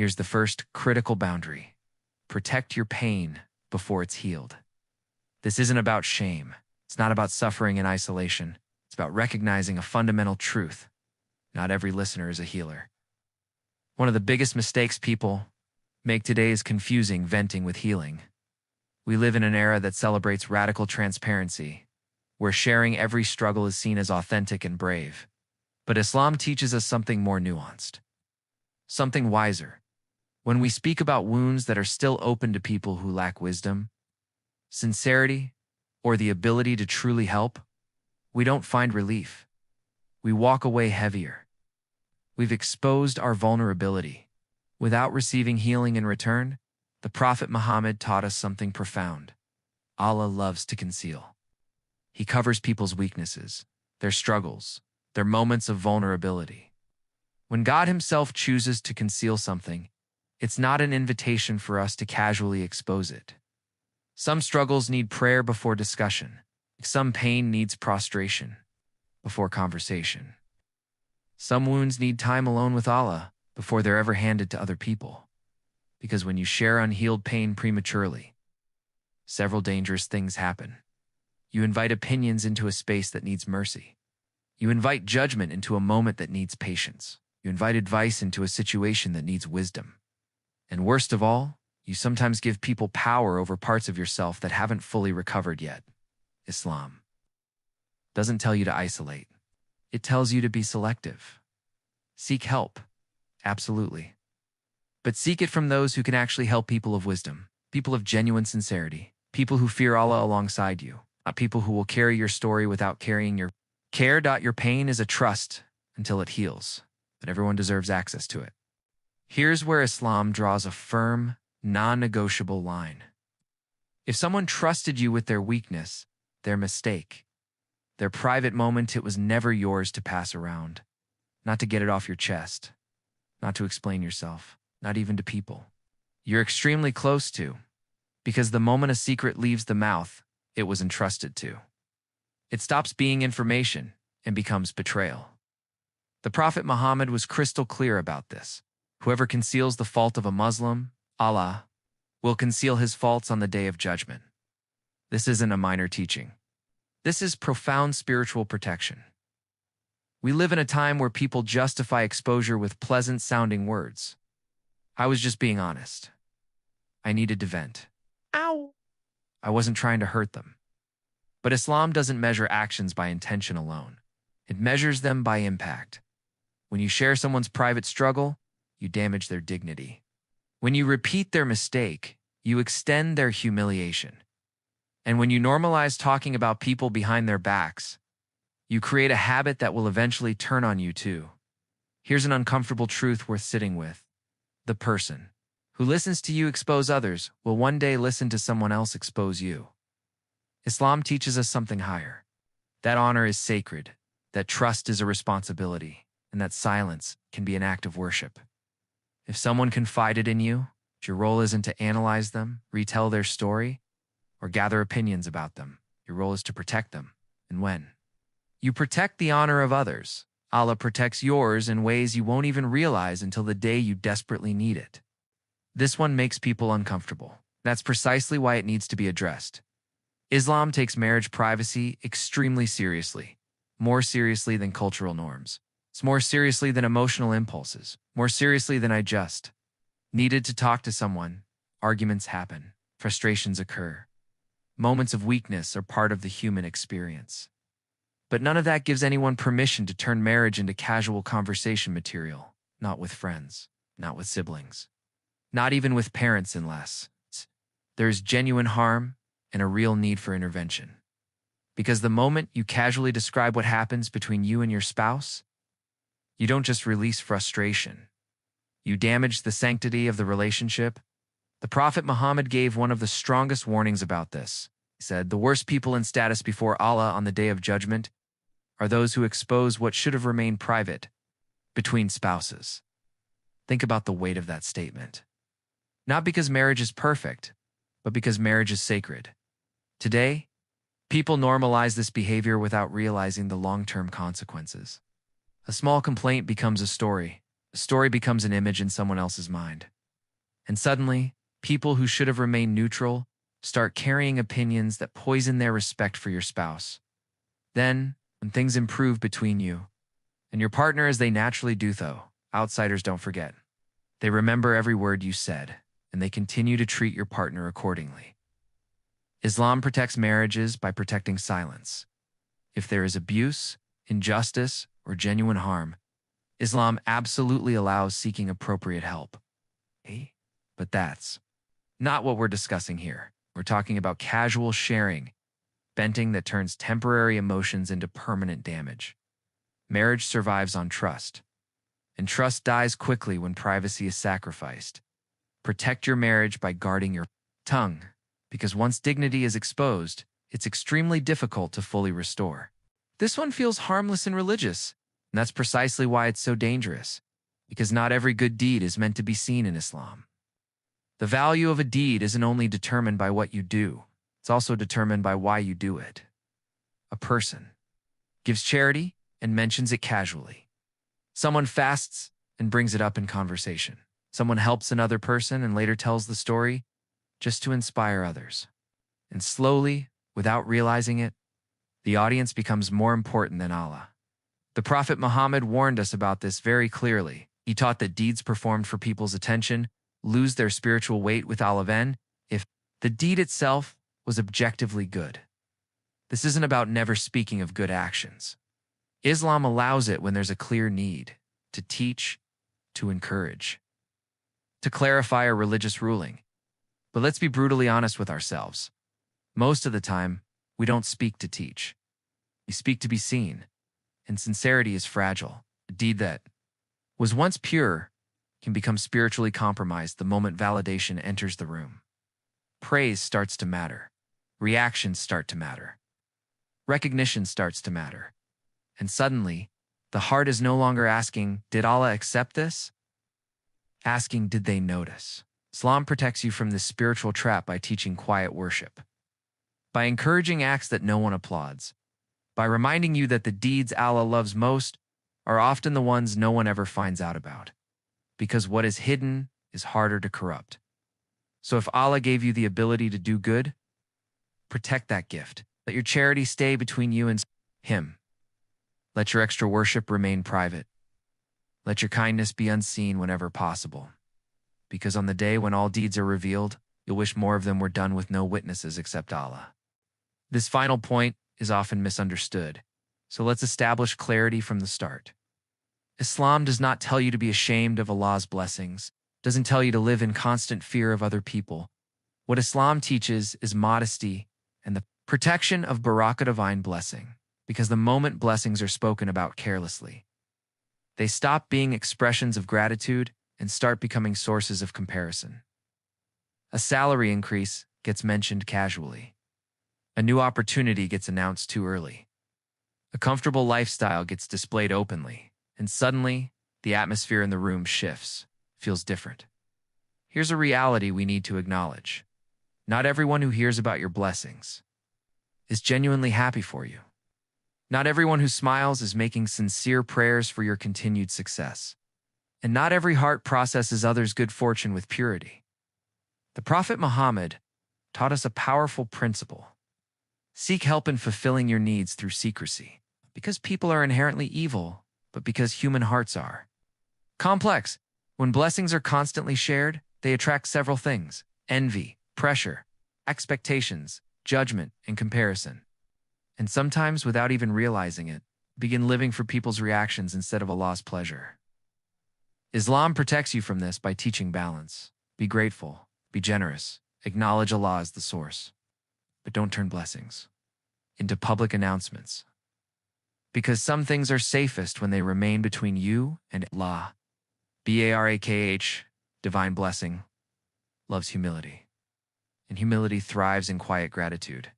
Here's the first critical boundary. Protect your pain before it's healed. This isn't about shame. It's not about suffering in isolation. It's about recognizing a fundamental truth. Not every listener is a healer. One of the biggest mistakes people make today is confusing venting with healing. We live in an era that celebrates radical transparency, where sharing every struggle is seen as authentic and brave. But Islam teaches us something more nuanced, something wiser. When we speak about wounds that are still open to people who lack wisdom, sincerity, or the ability to truly help, we don't find relief. We walk away heavier. We've exposed our vulnerability. Without receiving healing in return, the Prophet Muhammad taught us something profound. Allah loves to conceal. He covers people's weaknesses, their struggles, their moments of vulnerability. When God Himself chooses to conceal something, it's not an invitation for us to casually expose it. Some struggles need prayer before discussion. Some pain needs prostration before conversation. Some wounds need time alone with Allah before they're ever handed to other people. Because when you share unhealed pain prematurely, several dangerous things happen. You invite opinions into a space that needs mercy. You invite judgment into a moment that needs patience. You invite advice into a situation that needs wisdom. And worst of all, you sometimes give people power over parts of yourself that haven't fully recovered yet. Islam doesn't tell you to isolate. It tells you to be selective. Seek help, absolutely. But seek it from those who can actually help people of wisdom, people of genuine sincerity, people who fear Allah alongside you, not people who will carry your story without carrying your care. Your pain is a trust until it heals, but everyone deserves access to it. Here's where Islam draws a firm, non-negotiable line. If someone trusted you with their weakness, their mistake, their private moment, it was never yours to pass around, not to get it off your chest, not to explain yourself, not even to people you're extremely close to, because the moment a secret leaves the mouth it was entrusted to, it stops being information and becomes betrayal. The Prophet Muhammad was crystal clear about this. Whoever conceals the fault of a Muslim, Allah will conceal his faults on the day of judgment. This isn't a minor teaching. This is profound spiritual protection. We live in a time where people justify exposure with pleasant-sounding words. I was just being honest. I needed to vent. Ow! I wasn't trying to hurt them. But Islam doesn't measure actions by intention alone. It measures them by impact. When you share someone's private struggle, you damage their dignity. When you repeat their mistake, you extend their humiliation. And when you normalize talking about people behind their backs, you create a habit that will eventually turn on you too. Here's an uncomfortable truth worth sitting with. The person who listens to you expose others will one day listen to someone else expose you. Islam teaches us something higher. That honor is sacred, that trust is a responsibility, and that silence can be an act of worship. If someone confided in you, your role isn't to analyze them, retell their story, or gather opinions about them. Your role is to protect them. And when you protect the honor of others, Allah protects yours in ways you won't even realize until the day you desperately need it. This one makes people uncomfortable. That's precisely why it needs to be addressed. Islam takes marriage privacy extremely seriously, more seriously than cultural norms. It's more seriously than emotional impulses, more seriously than I just needed to talk to someone. Arguments happen, frustrations occur. Moments of weakness are part of the human experience. But none of that gives anyone permission to turn marriage into casual conversation material, not with friends, not with siblings, not even with parents unless there's genuine harm and a real need for intervention. Because the moment you casually describe what happens between you and your spouse, you don't just release frustration. You damage the sanctity of the relationship. The Prophet Muhammad gave one of the strongest warnings about this. He said, "The worst people in status before Allah on the day of judgment are those who expose what should have remained private between spouses." Think about the weight of that statement. Not because marriage is perfect, but because marriage is sacred. Today, people normalize this behavior without realizing the long-term consequences. A small complaint becomes a story. The story becomes an image in someone else's mind. And suddenly, people who should have remained neutral start carrying opinions that poison their respect for your spouse. Then, when things improve between you and your partner as they naturally do, though, outsiders don't forget. They remember every word you said, and they continue to treat your partner accordingly. Islam protects marriages by protecting silence. If there is abuse, injustice, or genuine harm, Islam absolutely allows seeking appropriate help. Hey, but that's not what we're discussing here. We're talking about casual sharing, venting that turns temporary emotions into permanent damage. Marriage survives on trust, and trust dies quickly when privacy is sacrificed. Protect your marriage by guarding your tongue, because once dignity is exposed, it's extremely difficult to fully restore. This one feels harmless and religious, and that's precisely why it's so dangerous, because not every good deed is meant to be seen in Islam. The value of a deed isn't only determined by what you do, it's also determined by why you do it. A person gives charity and mentions it casually. Someone fasts and brings it up in conversation. Someone helps another person and later tells the story just to inspire others. And slowly, without realizing it, the audience becomes more important than Allah. The Prophet Muhammad warned us about this very clearly. He taught that deeds performed for people's attention lose their spiritual weight with Allah if the deed itself was objectively good. This isn't about never speaking of good actions. Islam allows it when there's a clear need to teach, to encourage, to clarify a religious ruling. But let's be brutally honest with ourselves. Most of the time, we don't speak to teach. We speak to be seen, and sincerity is fragile. A deed that was once pure can become spiritually compromised the moment validation enters the room. Praise starts to matter. Reactions start to matter. Recognition starts to matter. And suddenly, the heart is no longer asking, "Did Allah accept this?" Asking, "Did they notice?" Islam protects you from this spiritual trap by teaching quiet worship, by encouraging acts that no one applauds, by reminding you that the deeds Allah loves most are often the ones no one ever finds out about, because what is hidden is harder to corrupt. So if Allah gave you the ability to do good, protect that gift. Let your charity stay between you and Him. Let your extra worship remain private. Let your kindness be unseen whenever possible. Because on the day when all deeds are revealed, you'll wish more of them were done with no witnesses except Allah. This final point is often misunderstood, so let's establish clarity from the start. Islam does not tell you to be ashamed of Allah's blessings, doesn't tell you to live in constant fear of other people. What Islam teaches is modesty and the protection of barakah, divine blessing, because the moment blessings are spoken about carelessly, they stop being expressions of gratitude and start becoming sources of comparison. A salary increase gets mentioned casually. A new opportunity gets announced too early. A comfortable lifestyle gets displayed openly, and suddenly, the atmosphere in the room shifts, feels different. Here's a reality we need to acknowledge. Not everyone who hears about your blessings is genuinely happy for you. Not everyone who smiles is making sincere prayers for your continued success. And not every heart processes others' good fortune with purity. The Prophet Muhammad taught us a powerful principle. Seek help in fulfilling your needs through secrecy, because people are inherently evil, but because human hearts are complex. When blessings are constantly shared, they attract several things: envy, pressure, expectations, judgment, and comparison. And sometimes, without even realizing it, begin living for people's reactions instead of Allah's pleasure. Islam protects you from this by teaching balance. Be grateful, be generous, acknowledge Allah as the source. But don't turn blessings into public announcements. Because some things are safest when they remain between you and Allah. Barakh, divine blessing, loves humility. And humility thrives in quiet gratitude.